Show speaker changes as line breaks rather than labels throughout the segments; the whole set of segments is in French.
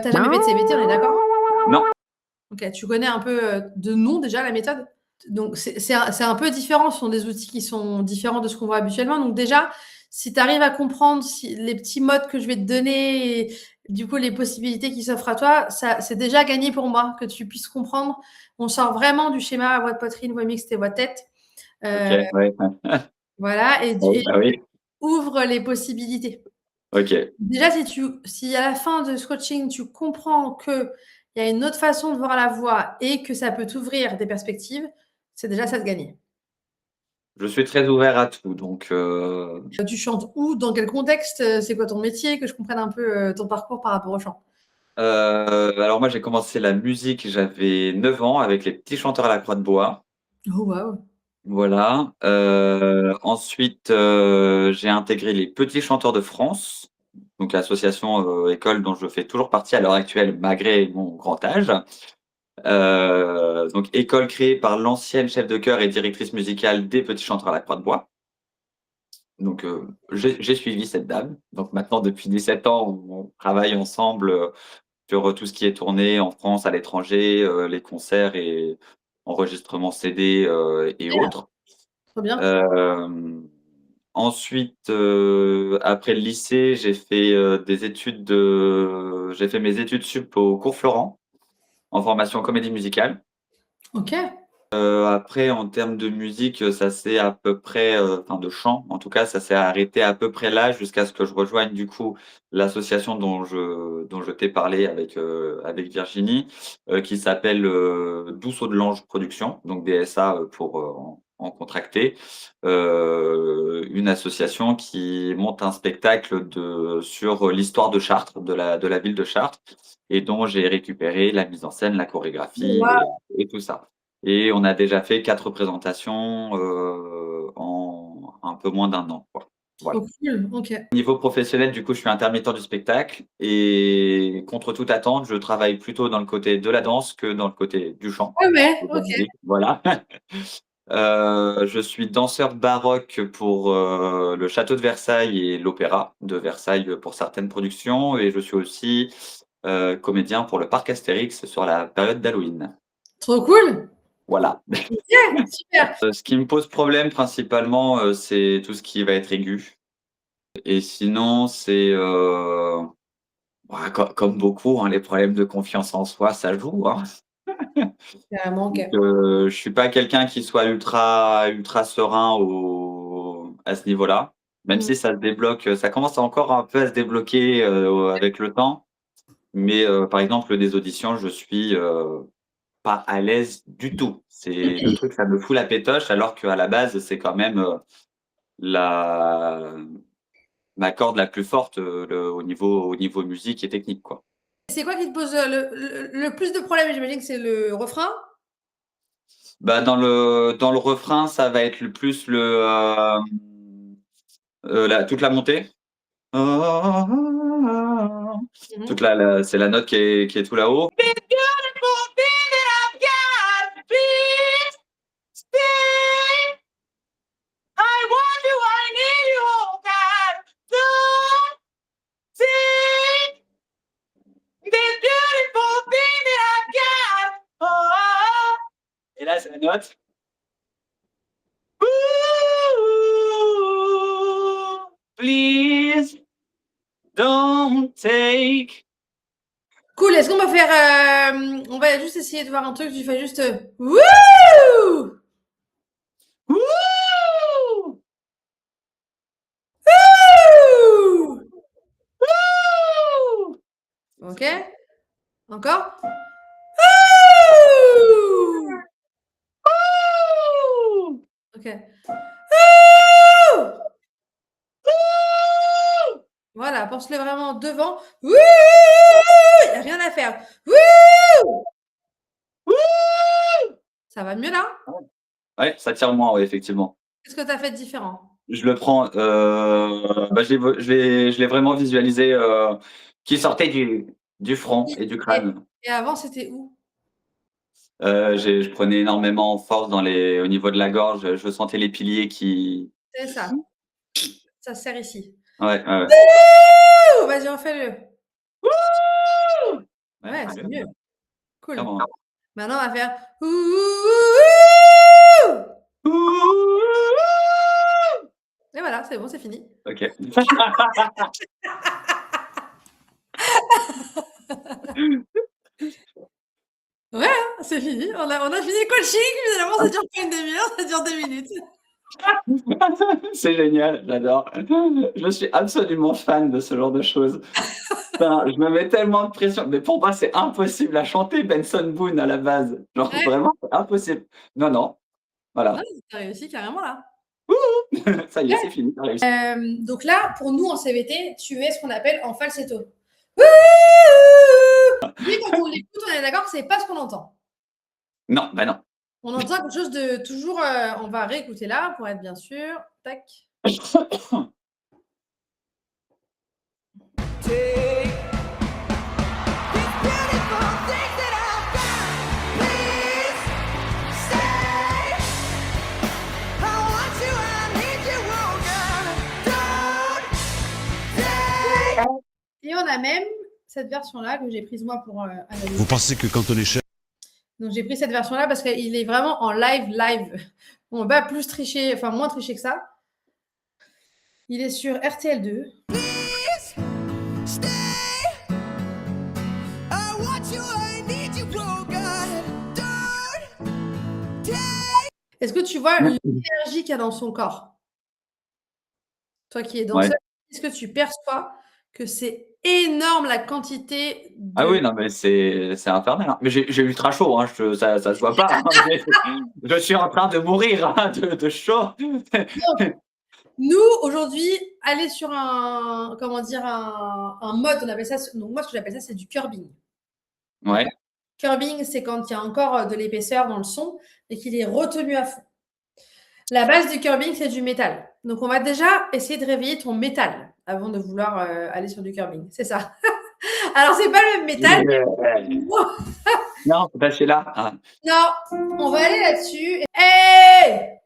T'as jamais fait de CBT, on est d'accord?
Non.
Ok, tu connais un peu de nom déjà la méthode? Donc c'est un peu différent, ce sont des outils qui sont différents de ce qu'on voit habituellement. Donc déjà, si tu arrives à comprendre les petits modes que je vais te donner, et, du coup les possibilités qui s'offrent à toi, ça c'est déjà gagné pour moi, que tu puisses comprendre. On sort vraiment du schéma voix de poitrine, voix mixte et voix de tête.
Ok,
Euh,
ouais.
voilà,
Bon,
et
bah oui.
ouvre les possibilités.
Ok.
Déjà, si à la fin de ce coaching, tu comprends qu'il y a une autre façon de voir la voix et que ça peut t'ouvrir des perspectives, c'est déjà ça de gagner.
Je suis très ouvert à tout, donc
Tu chantes où? Dans quel contexte? C'est quoi ton métier? Que je comprenne un peu ton parcours par rapport au chant.
alors moi j'ai commencé la musique, j'avais 9 ans avec les Petits Chanteurs à la Croix de Bois.
Oh, waouh!
Voilà, ensuite, j'ai intégré les Petits Chanteurs de France, donc l'association, école dont je fais toujours partie à l'heure actuelle malgré mon grand âge. Donc école créée par l'ancienne chef de chœur et directrice musicale des Petits Chanteurs à la Croix de Bois. Donc, j'ai suivi cette dame. Donc maintenant depuis 17 ans, on travaille ensemble, sur tout ce qui est tournée en France, à l'étranger, les concerts et enregistrements CD, et
Bien,
autres.
trop bien.
Hem, Ensuite, après le lycée, j'ai fait mes études sup au Cours Florent, en formation comédie musicale.
Ok.
Après en termes de musique, ça s'est à peu près, enfin de chant en tout cas, ça s'est arrêté à peu près là jusqu'à ce que je rejoigne du coup l'association dont je t'ai parlé avec Virginie, qui s'appelle, Douce Eau de l'Ange Productions, donc DSA, pour, en contracté. Une association qui monte un spectacle sur l'histoire de Chartres, de la ville de Chartres et dont j'ai récupéré la mise en scène, la chorégraphie
Waouh,
et tout ça. Et on a déjà fait 4 représentations, en un peu moins d'1 an, quoi. Voilà.
trop cool. Ok.
Niveau professionnel, du coup, je suis intermittent du spectacle et contre toute attente, je travaille plutôt dans le côté de la danse que dans le côté du chant
Ouais, ouais,
et de la
ok.
musique, voilà. Je suis danseur baroque pour, le château de Versailles et l'opéra de Versailles, pour certaines productions et je suis aussi, comédien pour le parc Astérix sur la période d'Halloween.
Trop cool.
Voilà.
Ok, super.
Ce qui me pose problème principalement, c'est tout ce qui va être aigu et sinon c'est, bah, comme beaucoup, hein, les problèmes de confiance en soi, ça joue, hein.
Carrément, ok.
Donc, je suis pas quelqu'un qui soit ultra serein à ce niveau-là, même
Mm.
si ça se débloque, ça commence encore un peu à se débloquer, avec le temps. Mais, par exemple, des auditions, je suis, pas à l'aise du tout. C'est le truc, ça me fout la pétoche alors qu'à la base, c'est quand même, la ma corde la plus forte, au niveau musique et technique, quoi.
C'est quoi qui te pose le plus de problèmes? J'imagine que c'est le refrain.
Bah, dans le refrain, ça va être le plus la toute la montée. Toute
Mhm.
la c'est la note qui est tout là-haut. Et là, c'est la note. Please don't take.
Cool. Est-ce qu'on va faire, on va juste essayer de voir un truc. Tu fais juste wouh!
Wouh!
Wouh!
Wouh!
Ok. Encore. Wouh!
Wouh!
Ok. Wouh!
Wouh!
Voilà, pense-le vraiment devant. Wouh! Il n'y a rien à faire. Wouh!
Wouh!
Ça va mieux là?
Ouais, ça tire moins, ouais, effectivement.
Qu'est-ce que tu as fait de différent?
Je le prends, bah, je l'ai vraiment visualisé, qui sortait du front et du
Et,
crâne.
et avant, c'était où?
Je prenais énormément force au niveau de la gorge, je sentais les piliers qui.
C'est ça. Ça se serre ici.
Ouais, ouais, ouais.
Wouh! Vas-y, refais-le.
Ouais,
Ouais,
très
c'est
bien.
mieux. Cool.
Clairement.
Maintenant, on va faire et voilà, c'est bon, c'est fini.
OK.
Ouais, hein, c'est fini. On a fini le coaching, finalement, ça dure pas une demi-heure, ça dure 2 minutes.
C'est génial, j'adore. Je suis absolument fan de ce genre de choses. Enfin, je me mets tellement de pression, mais pour moi, c'est impossible à chanter Benson Boone à la base. Genre
Ouais,
vraiment, c'est impossible. Non, non,
non,
voilà.
tu as réussi carrément là.
Ça y est, c'est fini, tu réussi.
Donc là, pour nous en CVT, tu es ce qu'on appelle en falsetto. Lui, quand on l'écoute, on est d'accord que c'est pas ce qu'on entend.
Non, bah non.
On entend quelque chose de toujours, on va réécouter là pour être bien sûr. Tac. Et on a même cette version-là que j'ai prise moi pour analyser.
Vous pensez que quand on est chef,
Donc j'ai pris cette version-là parce qu'il est vraiment en live. On va plus tricher, enfin moins tricher que ça. Il est sur RTL2. Est-ce que tu vois l'énergie qu'il y a dans son corps? Toi qui es
Ouais.
danseur, est-ce que tu perçois que c'est énorme la quantité
Ah
de
oui, non, mais c'est infernal, hein. Mais j'ai ultra chaud, hein, ça se voit pas, hein, mais je suis en train de mourir, hein, de chaud.
Nous, aujourd'hui, aller sur un comment dire? Un mode, on appelle ça donc moi ce que j'appelle ça, c'est du curbing.
Ouais,
D'accord? Curbing, c'est quand il y a encore, de l'épaisseur dans le son et qu'il est retenu à fond. La base du curbing, c'est du métal. Donc on va déjà essayer de réveiller ton métal avant de vouloir, aller sur du curbing. C'est ça. Alors c'est pas le même métal,
non, c'est pas celui-là. Ah.
non, on va aller là-dessus. Hey!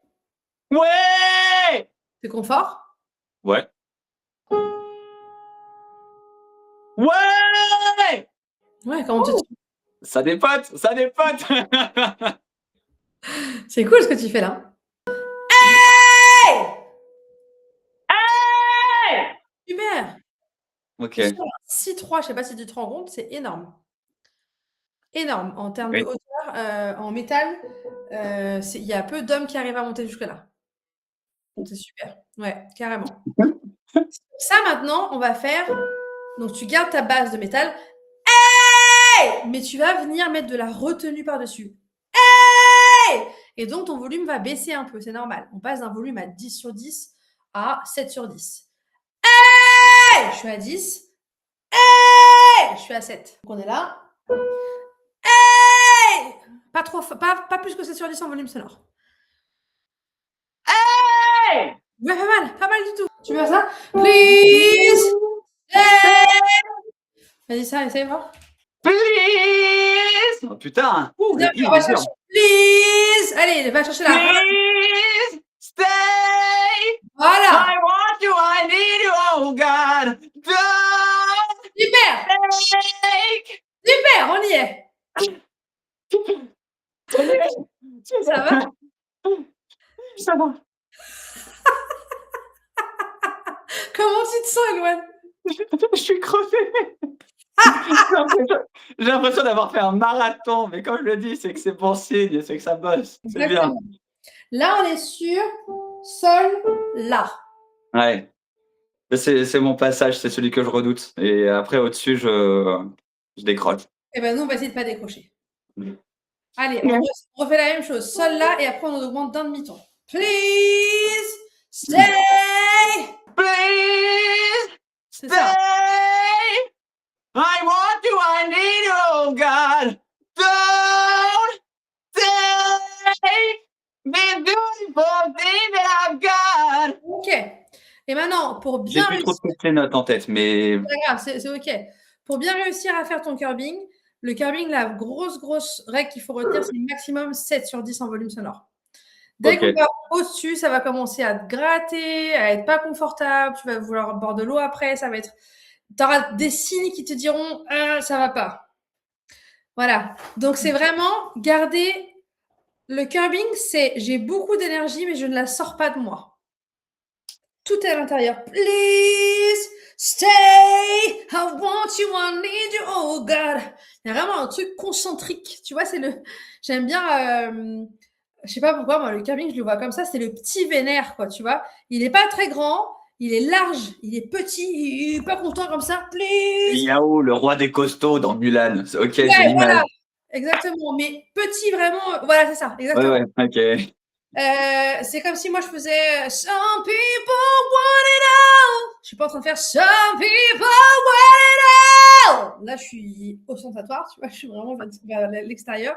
Ouais!
C'est confort?
Ouais. Ouais!
Ouais, comment tu te
Ça dépote, ça dépote!
c'est cool ce que tu fais là. Super!
OK.
Sur un 6-3, je sais pas si tu te rends compte, c'est énorme. Énorme en termes de
Oui.
hauteur, en métal, il y a peu d'hommes qui arrivent à monter jusque-là. C'est super. Ouais, carrément. Ça maintenant, on va faire donc tu gardes ta base de métal, mais tu vas venir mettre de la retenue par-dessus. Et donc ton volume va baisser un peu, c'est normal. On passe d'un volume à 10/10 à 7/10. Je suis à 10. Je suis à 7. Donc on est là. Pas trop, pas plus que 7/10 en volume sonore. Ouais, pas mal du tout. Tu veux ça? Please, vas-y, ça, essaye voir.
Please! Oh putain!
On
Il
va
est dur.
chercher. Please, allez, va chercher là.
Please stay!
Voilà.
I want you, I need you, oh God! Don't
Super,
take!
super, on y est. Ça va?
Ça va.
Comment tu te sens, Gwen?
Je suis crevé. J'ai l'impression d'avoir fait un marathon, mais quand je le dis, c'est que c'est bon signe, c'est que ça bosse. C'est bien.
Exactement. Là, on est sur sol, la.
Ouais. C'est mon passage, c'est celui que je redoute. Et après, au-dessus, je décroche.
Eh ben, nous, on va essayer de pas décrocher.
Mmh.
Allez, on refait la même chose. Sol, la, et après, on augmente d'un demi-ton. Please stay.
Please
C'est
stay!
ça.
I want you, I need you, oh God! Don't take the beautiful thing that I've got!
OK. Et maintenant, pour
J'ai
bien
plus trop
réussir,
toutes les notes en tête, mais
c'est pas grave, c'est OK. Pour bien réussir à faire ton curbing, le curbing, la grosse règle qu'il faut retenir, c'est maximum 7/10 en volume sonore. Dès qu'on
OK.
va au-dessus, ça va commencer à te gratter, à être pas confortable, tu vas vouloir boire de l'eau après, ça va être tu auras des signes qui te diront: ça va pas». Voilà. Donc, c'est vraiment garder le curbing, c'est j'ai beaucoup d'énergie, mais je ne la sors pas de moi. Tout est à l'intérieur. Please stay. I want you, I need you. Oh God. Il y a vraiment un truc concentrique. Tu vois, c'est le. J'aime bien. Je sais pas pourquoi, moi, le curbing, je le vois comme ça. C'est le petit vénère, quoi. Tu vois. Il est pas très grand. Il est large. Il est petit. Il est pas content comme ça. Please.
Yao, le roi des costauds dans Mulan. Ok, j'ai
Ouais,
l'image.
voilà. Exactement. Mais petit, vraiment. Voilà, c'est ça.
Ouais,
Exactement.
ouais, ok.
C'est comme si moi je faisais Some people want it all. Je suis pas en train de faire Some people want it all. Là, je suis ostentatoire, tu vois, je suis vraiment vers l'extérieur.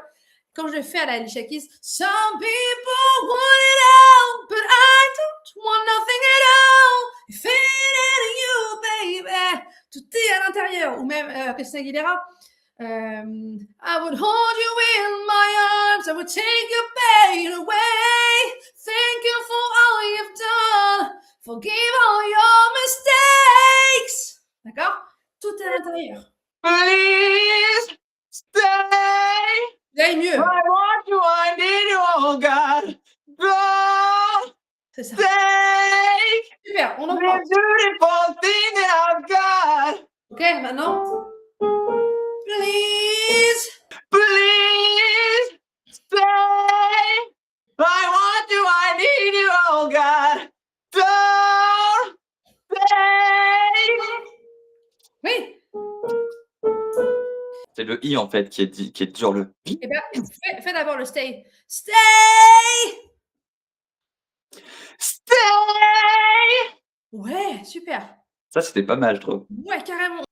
Quand je le fais à la Alicia Keys, Some people want it all, but I don't want nothing at all. If it ain't you, baby. Tout est à l'intérieur. Ou même Christina Aguilera. I would hold you in my arms, I would take your pain away. Thank you for all you've done. Forgive all your mistakes. D'accord? Tout est à l'intérieur.
Please stay.
Là, mieux.
I want you, I need you, oh God. Go.
C'est ça.
Stay.
Super, on en
The
prend.
beautiful thing that I've got.
Ok, maintenant. Please.
Please stay. I want you, I need you, oh God. Don't stay.
Oui.
C'est le i en fait qui est dur, le i.
Eh ben, fais d'abord le stay. Stay.
Stay.
Ouais, super.
Ça, c'était pas mal, je trouve.
Ouais, carrément.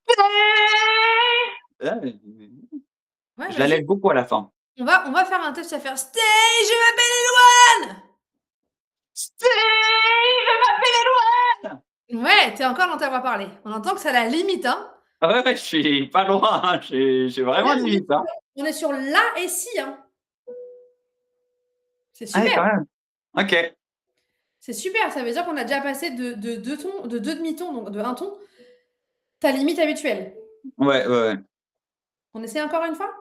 Ah,
Ouais,
je la lève beaucoup à la fin.
On va faire un test à faire Stay, je m'appelle Eloane.
Stay, je m'appelle Edouard.
Ouais, t'es encore dans ta voix parlée. On entend que c'est à la limite, hein.
Ah ouais, je suis pas loin, hein. J'ai vraiment limite, hein.
On est sur la et si, hein. C'est
Ah ouais,
super.
quand même. Ok.
C'est super. Ça veut dire qu'on a déjà passé de deux tons, de deux demi-tons, donc de un ton, ta limite habituelle.
Ouais, ouais, ouais.
On essaie encore une fois?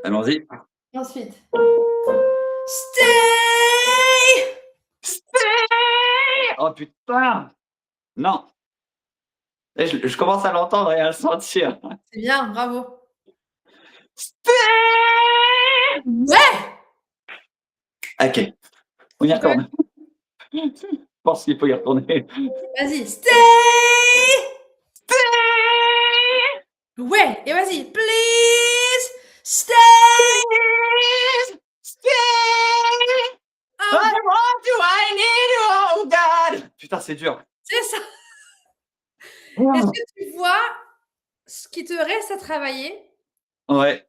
Allons-y.
Ensuite. Stay!
Stay. Oh putain. Non. Et je commence à l'entendre et à le sentir.
C'est bien, bravo.
Stay.
Ouais!
Ok. On y retourne. Je pense qu'il faut y retourner.
Vas-y, stay!
Stay.
Ouais, et vas-y, please! Stay!
Please stay. I want you, I need you, oh God. Putain, c'est dur.
C'est ça.
Wow.
Est-ce que tu vois ce qui te reste à travailler
Ouais.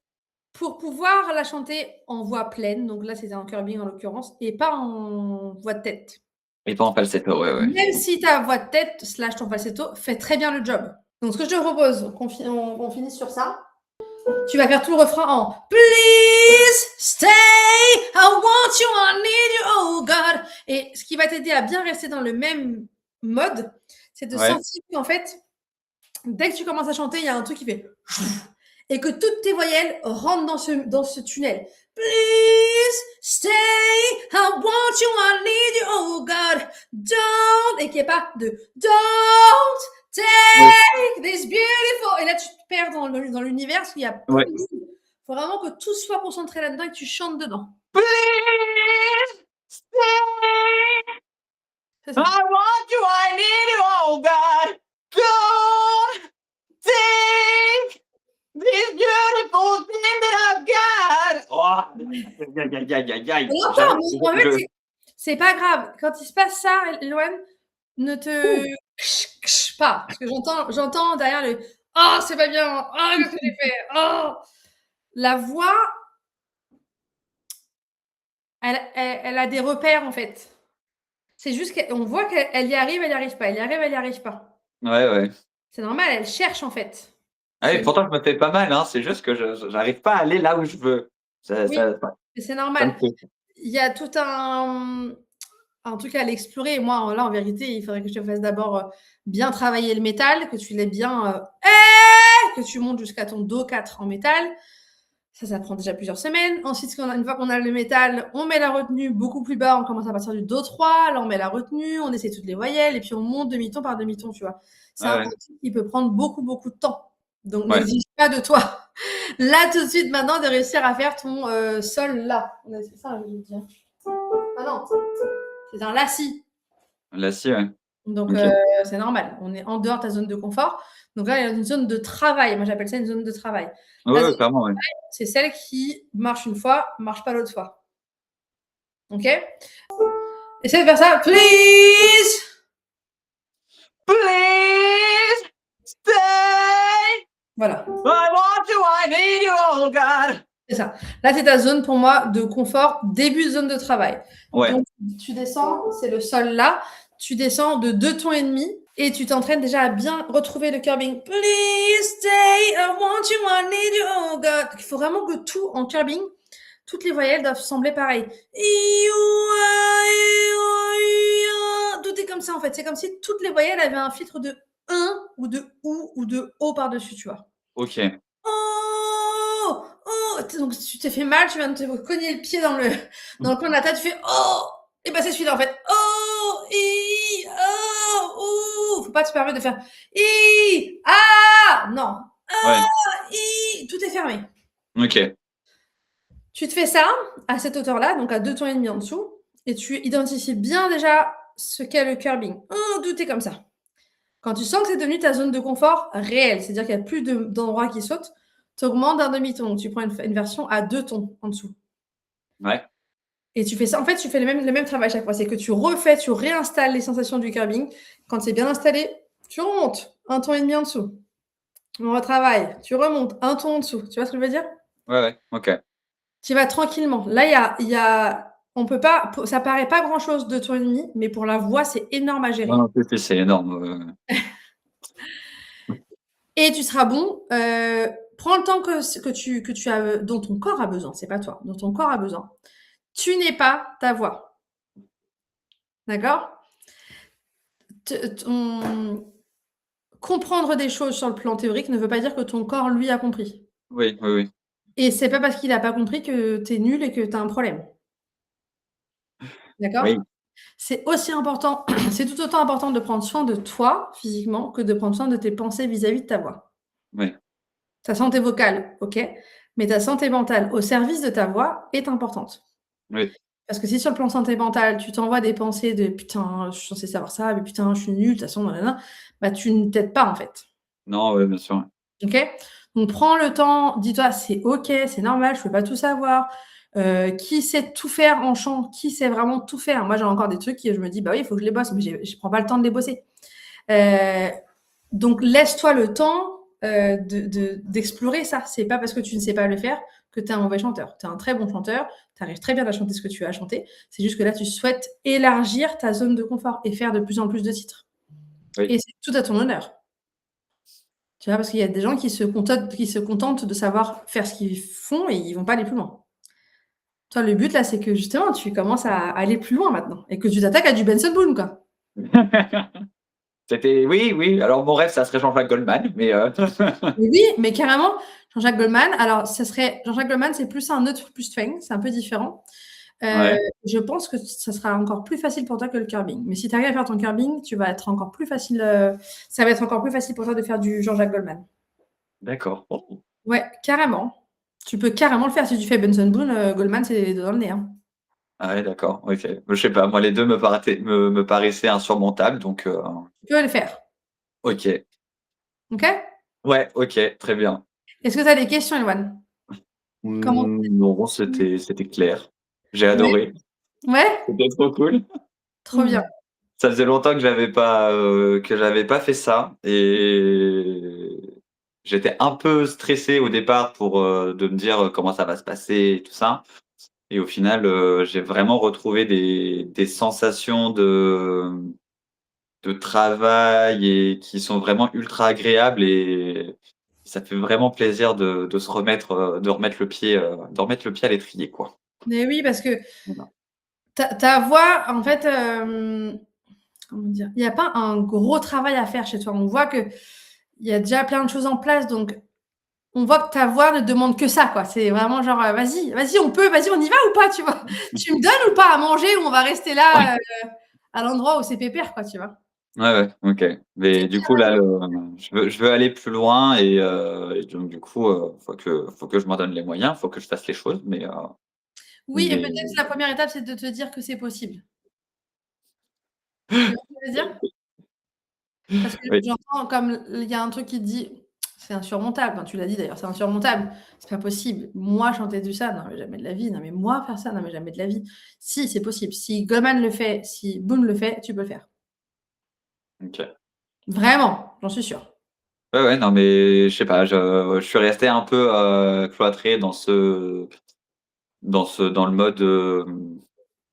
pour pouvoir la chanter en voix pleine? Donc là, c'était en curbing en l'occurrence, et pas en voix de tête.
Et pas en falsetto, ouais, ouais.
Même si ta voix de tête / ton falsetto fait très bien le job. Donc ce que je te propose, qu'on finisse sur ça. Tu vas faire tout le refrain en Please stay, I want you, I need you, oh God. Et ce qui va t'aider à bien rester dans le même mode, c'est de
Ouais.
sentir qu'en fait, dès que tu commences à chanter, il y a un truc qui fait et que toutes tes voyelles rentrent dans ce tunnel. Please stay, I want you, I need you, oh God. Don't, et qu'il n'y ait pas de don't take this beautiful. Et là, tu te perds dans l'univers parce qu'il y a
Ouais.
Il faut vraiment que tout soit concentré là-dedans et que tu chantes dedans.
Please stay.
C'est ça.
I want you, I need you, oh God. Don't take this beautiful thing that I've got. Oh, aïe, aïe, aïe, aïe.
On entend, mais en fait, c'est pas grave. Quand il se passe ça, Loane, ne te pas. Parce que j'entends derrière le oh, c'est pas bien. Oh, qu'est-ce que j'ai fait? Oh. La voix, elle a des repères en fait. C'est juste qu'on voit qu'elle y arrive, elle n'y arrive pas. Elle y arrive, elle n'y arrive pas.
Ouais, ouais.
C'est normal, elle cherche en fait.
Ah oui, pourtant, je me fais pas mal, hein. C'est juste que j'arrive pas à aller là où je veux.
Oui, mais c'est normal. Il y a tout un truc à l'explorer. Et moi, là, en vérité, il faudrait que je te fasse d'abord bien travailler le métal, que tu l'aies bien, que tu montes jusqu'à ton Do 4 en métal. Ça prend déjà plusieurs semaines. Ensuite, une fois qu'on a le métal, on met la retenue beaucoup plus bas. On commence à partir du Do3. Là, on met la retenue, on essaie toutes les voyelles et puis on monte demi-ton par demi-ton, tu vois. C'est un outil qui peut prendre beaucoup, beaucoup de temps. Donc, n'exige pas de toi, là, tout de suite, maintenant, de réussir à faire ton sol là. C'est ça, je veux dire. Ah non, c'est un la si.
La si, ouais.
Donc, c'est normal. On est en dehors de ta zone de confort. Donc là, il y a une zone de travail. Moi, j'appelle ça une zone de travail.
Ouais, clairement, ouais.
C'est celle qui marche une fois, marche pas l'autre fois. Ok? Essaye de faire ça. Please!
Please stay.
Voilà.
I want you, I need you, oh God.
C'est ça. Là, c'est ta zone pour moi de confort, début de zone de travail.
Ouais.
Donc, tu descends, c'est le sol là. Tu descends de 2 tons et demi et tu t'entraînes déjà à bien retrouver le curbing. Please stay, I want you, I need you, oh God. Il faut vraiment que tout en curbing, toutes les voyelles doivent sembler pareilles. Tout est comme ça en fait. C'est comme si toutes les voyelles avaient un filtre de 1 ou de OU ou de O par-dessus, tu vois.
Ok.
Oh, oh, donc tu t'es fait mal, tu viens de te cogner le pied dans le coin de la tête, tu fais oh, et ben c'est celui-là en fait. Oh, oh, faut pas te permettre de faire non, tout est fermé.
Ok.
Tu te fais ça à cette hauteur-là, donc à 2 tons et demi en dessous, et tu identifies bien déjà ce qu'est le curbing. Oh, tout est comme ça. Quand tu sens que c'est devenu ta zone de confort réelle, c'est-à-dire qu'il n'y a plus d'endroits qui sautent, tu augmentes d'un demi-ton. Tu prends une version à 2 tons en dessous.
Ouais.
Et tu fais ça. En fait, tu fais le même travail à chaque fois. C'est que tu réinstalles les sensations du curbing. Quand c'est bien installé, tu remontes 1 ton et demi en dessous. On retravaille. Tu remontes 1 ton en dessous. Tu vois ce que je veux dire?
Ouais. Ok.
Tu vas tranquillement. Là, on peut pas, ça paraît pas grand-chose 2 tons et demi, mais pour la voix, c'est énorme à gérer.
Non, c'est énorme.
Et tu seras bon. Prends le temps que tu as, dont ton corps a besoin. C'est pas toi, dont ton corps a besoin. Tu n'es pas ta voix. D'accord? Comprendre des choses sur le plan théorique ne veut pas dire que ton corps, lui, a compris.
Oui.
Et c'est pas parce qu'il n'a pas compris que tu es nul et que tu as un problème. D'accord?
Oui.
C'est aussi important, c'est tout autant important de prendre soin de toi physiquement que de prendre soin de tes pensées vis-à-vis de ta voix.
Oui.
Ta santé vocale, ok, mais ta santé mentale au service de ta voix est importante.
Oui.
Parce que si sur le plan santé mentale, tu t'envoies des pensées de putain, je suis censée savoir ça, mais putain, je suis nulle, de toute façon, bah tu ne t'aides pas en fait.
Non, oui, bien sûr.
Ok? Donc prends le temps, dis-toi, c'est ok, c'est normal, je ne peux pas tout savoir. Qui sait tout faire en chant? Qui sait vraiment tout faire? Moi, j'ai encore des trucs qui je me dis, bah oui, il faut que je les bosse, mais je ne prends pas le temps de les bosser. Donc laisse-toi le temps d'explorer ça. C'est pas parce que tu ne sais pas le faire que tu es un mauvais chanteur. Tu es un très bon chanteur, tu arrives très bien à chanter ce que tu as chanté. C'est juste que là, tu souhaites élargir ta zone de confort et faire de plus en plus de titres.
Oui.
Et c'est tout à ton honneur. Tu vois, parce qu'il y a des gens qui se contentent de savoir faire ce qu'ils font et ils vont pas aller plus loin. Toi, le but là, c'est que justement, tu commences à aller plus loin maintenant et que tu t'attaques à du Benson Boone, quoi.
Oui. Alors mon rêve, ça serait Jean-Jacques Goldman, mais
Oui, mais carrément, Jean-Jacques Goldman. Alors, Jean-Jacques Goldman, c'est plus un neutre plus string, c'est un peu différent.
Ouais.
Je pense que ça sera encore plus facile pour toi que le curbing. Mais si tu arrives à faire ton curbing, ça va être encore plus facile pour toi de faire du Jean-Jacques Goldman.
D'accord.
Ouais, carrément. Tu peux carrément le faire si tu fais Benson Boone, Goldman, c'est les deux dans le nez, hein.
Ah ouais, d'accord. Ok. Je sais pas. Moi, les deux me paraissaient insurmontables, donc.
Tu peux le faire.
Ok.
Ok?
Ouais. Ok. Très bien.
Est-ce que tu as des questions, Eloane? Comment?
Non, c'était clair. J'ai
Ouais.
adoré.
Ouais?
C'était trop cool.
Trop bien.
Ça faisait longtemps que j'avais pas fait ça et j'étais un peu stressé au départ de me dire comment ça va se passer et tout ça. Et au final, j'ai vraiment retrouvé des sensations de travail et qui sont vraiment ultra agréables et ça fait vraiment plaisir de se remettre, de remettre le pied à l'étrier, quoi.
Mais oui, parce que
Voilà.
ta voix, en fait, comment dire? Il y a pas un gros travail à faire chez toi. On voit qu'il y a déjà plein de choses en place, donc on voit que ta voix ne demande que ça, quoi. C'est vraiment genre, vas-y, vas-y, vas-y, on y va ou pas, tu vois? Tu me donnes ou pas à manger ou on va rester
Ouais.
là, à l'endroit où c'est pépère, quoi, tu vois?
Ouais, ouais, OK.
C'est
Mais du coup, là, je veux aller plus loin et donc du coup, faut que je m'en donne les moyens, faut que je fasse les choses,
oui et
mais
peut-être la première étape, c'est de te dire que c'est possible. Tu vois ce que je veux dire? Parce que
oui,
j'entends comme il y a un truc qui te dit: «C'est insurmontable», enfin, tu l'as dit d'ailleurs: «C'est insurmontable, c'est pas possible. Moi chanter du ça, non mais jamais de la vie. Non mais moi faire ça, non mais jamais de la vie». Si, c'est possible. Si Goldman le fait, si Boone le fait, tu peux le faire.
OK.
Vraiment, j'en suis sûre.
Ouais, ouais, non, mais je sais pas, je suis resté un peu, cloîtré dans le mode,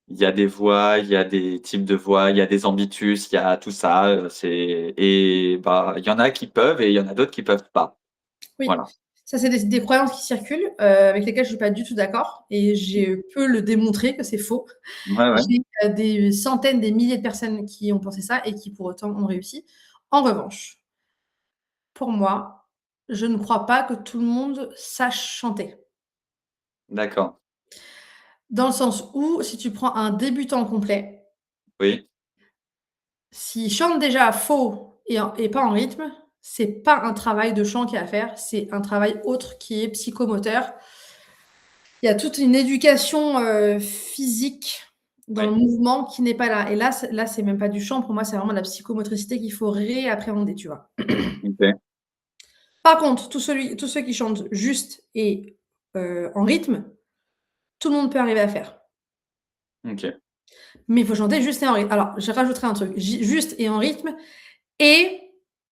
il y a des voix, il y a des types de voix, il y a des ambitus, il y a tout ça, il y en a qui peuvent et il y en a d'autres qui peuvent pas.
Oui,
Voilà.
ça c'est des croyances qui circulent, avec lesquelles je suis pas du tout d'accord et je peux le démontrer que c'est faux.
Ouais, ouais.
J'ai, des centaines, des milliers de personnes qui ont pensé ça et qui pour autant ont réussi. En revanche, pour moi, je ne crois pas que tout le monde sache chanter.
D'accord.
Dans le sens où, si tu prends un débutant complet,
Oui,
s'il chante déjà faux et pas en rythme, c'est pas un travail de chant qu'il y a à faire, c'est un travail autre qui est psychomoteur. Il y a toute une éducation, physique dans le
oui.
mouvement qui n'est pas là et là, c'est même pas du chant, pour moi, c'est vraiment de la psychomotricité qu'il faut réappréhender, tu vois?
OK,
Par contre, tous ceux qui chantent juste et en rythme, tout le monde peut arriver à faire.
OK.
Mais il faut chanter juste et en rythme. Alors, je rajouterai un truc, juste et en rythme et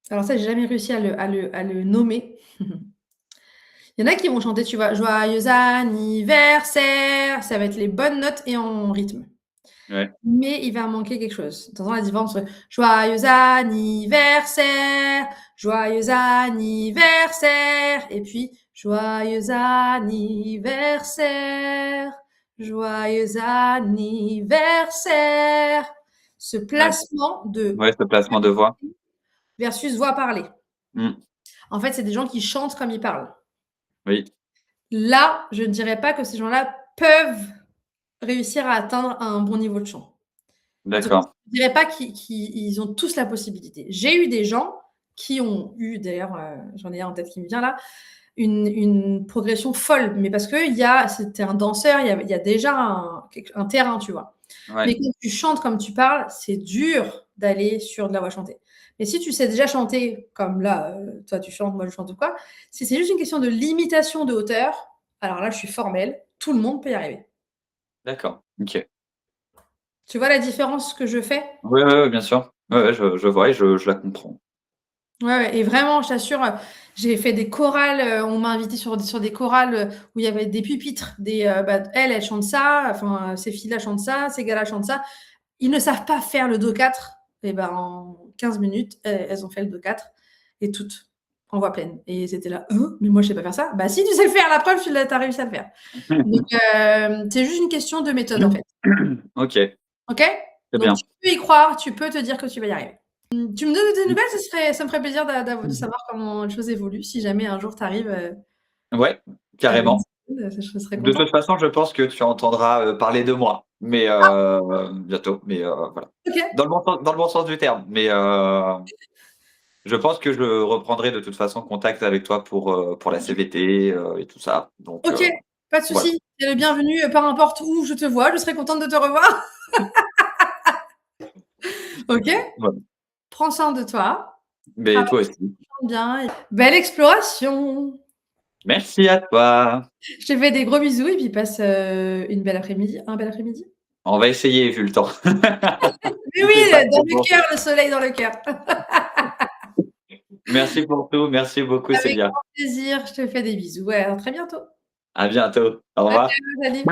alors ça, j'ai jamais réussi à le nommer. Il y en a qui vont chanter, tu vois? Joyeux anniversaire, ça va être les bonnes notes et en rythme.
Ouais,
Mais il va manquer quelque chose. Tu entends la différence entre joyeux anniversaire, joyeux anniversaire et puis joyeux anniversaire, joyeux anniversaire. Ce
ouais.
placement de
Ouais, ce placement de voix.
versus voix parlée.
Mmh.
En fait, c'est des gens qui chantent comme ils parlent.
Oui,
Là, je ne dirais pas que ces gens-là peuvent réussir à atteindre un bon niveau de chant. En tout cas,
d'accord.
je dirais pas qu'ils ont tous la possibilité. J'ai eu des gens qui ont eu d'ailleurs, j'en ai un en tête qui me vient là, une progression folle, mais parce c'était un danseur, il y a déjà un terrain, tu vois?
Ouais,
Mais quand tu chantes comme tu parles, c'est dur d'aller sur de la voix chantée. Mais si tu sais déjà chanter comme là, toi tu chantes, moi je chante ou quoi, si c'est juste une question de limitation de hauteur, alors là je suis formelle, tout le monde peut y arriver.
d'accord. OK.
Tu vois la différence que je fais?
Ouais, ouais, ouais, bien sûr. Ouais, ouais, je vois et je la comprends.
Ouais, ouais et vraiment, je t'assure, j'ai fait des chorales, on m'a invitée sur des chorales, où il y avait des pupitres, elle chante ça, enfin, ces filles-là chantent ça, ces gars-là chantent ça. Ils ne savent pas faire le do-4 et ben, en 15 minutes, elles ont fait le do-4 et toutes en voix pleine et c'était là: «Hein? Mais moi je sais pas faire ça». Bah si, tu sais le faire, la preuve, tu as réussi à le faire. Donc c'est juste une question de méthode, en fait.
OK,
OK?
très
Donc
bien.
tu peux y croire, tu peux te dire que tu vas y arriver. Tu me donnes des nouvelles, ça me ferait plaisir de savoir comment les choses évoluent. Si jamais un jour tu arrives,
Ouais,
à une
carrément.
scène, je serais
De toute
contente.
façon, je pense que tu entendras, parler de moi, bientôt, voilà.
OK,
Dans le bon sens du terme, je pense que je reprendrai de toute façon contact avec toi pour la
OK,
CVT, et tout ça, donc
OK, pas de
voilà.
souci. Tu es le bienvenu, peu importe où je te vois, je serai contente de te revoir. OK?
Voilà.
Prends soin de toi,
Mais
travaille
toi aussi.
bien et belle exploration.
Merci à toi.
Je te fais des gros bisous et puis passe, une belle après-midi un bel après-midi.
On va essayer vu le temps.
Mais
Il
oui,
fait pas
dans
très
le
beau.
cœur, le soleil dans le cœur.
Merci pour tout, merci beaucoup
Avec
Célia.
grand plaisir, je te fais des bisous. Ouais, à très bientôt.
À bientôt. Au
À
revoir.
bientôt, salut.